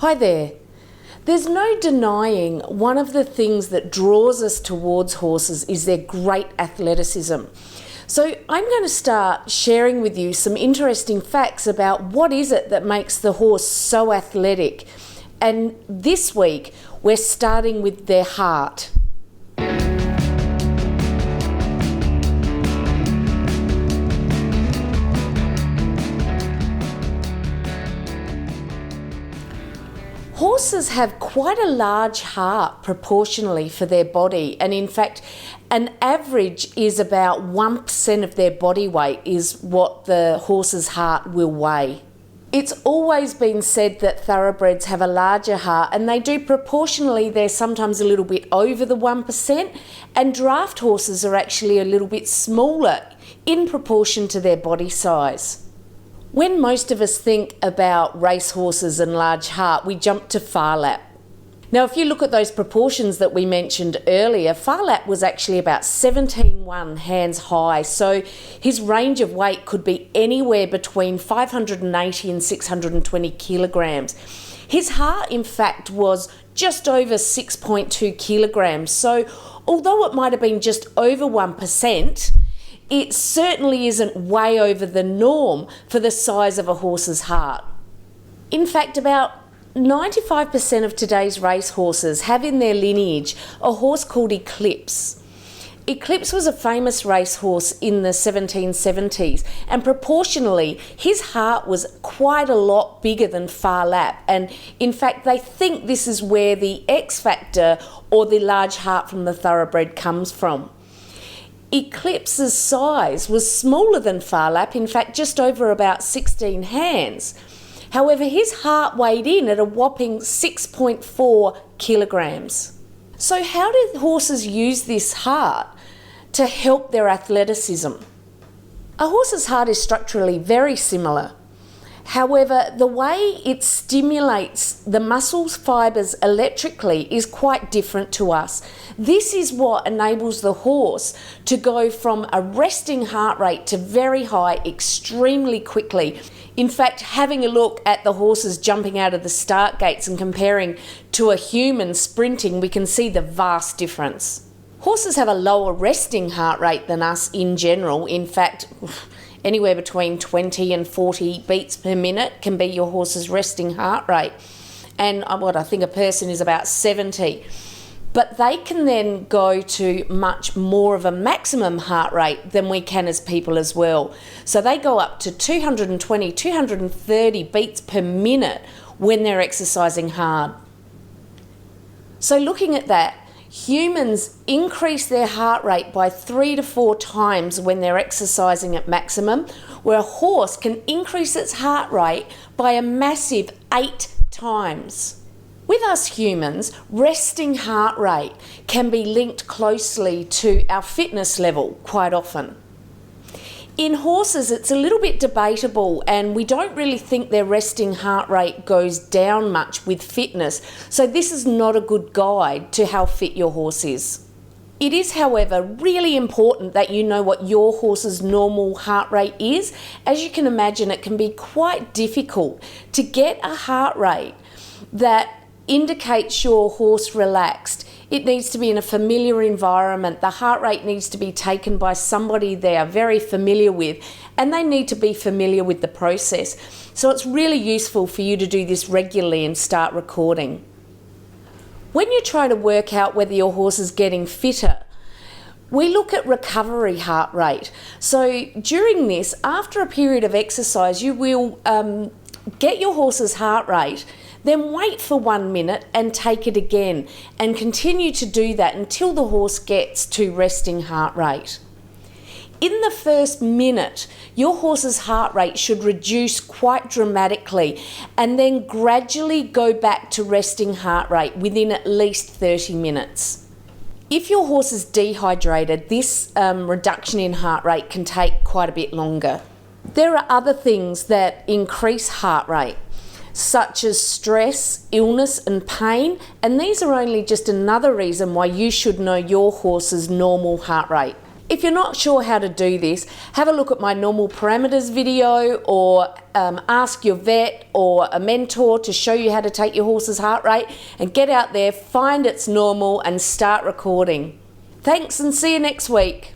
Hi there. There's no denying one of the things that draws us towards horses is their great athleticism. So I'm going to start sharing with you some interesting facts about what is it that makes the horse so athletic. And this week we're starting with their heart. Horses have quite a large heart proportionally for their body, and in fact an average is about 1% of their body weight is what the horse's heart will weigh. It's always been said that thoroughbreds have a larger heart, and they do proportionally. They're sometimes a little bit over the 1%, and draft horses are actually a little bit smaller in proportion to their body size. When most of us think about racehorses and large heart, we jump to Phar Lap. Now, if you look at those proportions that we mentioned earlier, Phar Lap was actually about 17.1 hands high, so his range of weight could be anywhere between 580 and 620 kilograms. His heart, in fact, was just over 6.2 kilograms, so although it might have been just over 1%, it certainly isn't way over the norm for the size of a horse's heart. In fact, about 95% of today's racehorses have in their lineage a horse called Eclipse. Eclipse was a famous racehorse in the 1770s, and proportionally his heart was quite a lot bigger than Phar Lap, and in fact they think this is where the X factor or the large heart from the thoroughbred comes from. Eclipse's size was smaller than Phar Lap, in fact just over about 16 hands. However, his heart weighed in at a whopping 6.4 kilograms. So how do horses use this heart to help their athleticism? A horse's heart is structurally very similar. However, the way it stimulates the muscles fibres electrically is quite different to us. This is what enables the horse to go from a resting heart rate to very high extremely quickly. In fact, having a look at the horses jumping out of the start gates and comparing to a human sprinting, we can see the vast difference. Horses have a lower resting heart rate than us in general. In fact, anywhere between 20 and 40 beats per minute can be your horse's resting heart rate. And I think a person is about 70. But they can then go to much more of a maximum heart rate than we can as people as well. So they go up to 220, 230 beats per minute when they're exercising hard. So looking at that, humans increase their heart rate by 3 to 4 times when they're exercising at maximum, where a horse can increase its heart rate by a massive 8 times. With us humans, resting heart rate can be linked closely to our fitness level quite often. In horses, it's a little bit debatable, and we don't really think their resting heart rate goes down much with fitness, so this is not a good guide to how fit your horse is. It is, however, really important that you know what your horse's normal heart rate is. As you can imagine, it can be quite difficult to get a heart rate that indicates your horse relaxed. It needs to be in a familiar environment. The heart rate needs to be taken by somebody they are very familiar with, and they need to be familiar with the process. So it's really useful for you to do this regularly and start recording. When you try to work out whether your horse is getting fitter, we look at recovery heart rate. So during this, after a period of exercise, you will get your horse's heart rate, then wait for 1 minute and take it again, and continue to do that until the horse gets to resting heart rate. In the first minute, your horse's heart rate should reduce quite dramatically and then gradually go back to resting heart rate within at least 30 minutes. If your horse is dehydrated, this reduction in heart rate can take quite a bit longer. There are other things that increase heart rate, such as stress, illness and pain, and these are only just another reason why you should know your horse's normal heart rate. If you're not sure how to do this, have a look at my normal parameters video, or ask your vet or a mentor to show you how to take your horse's heart rate, and get out there, find its normal and start recording. Thanks, and see you next week.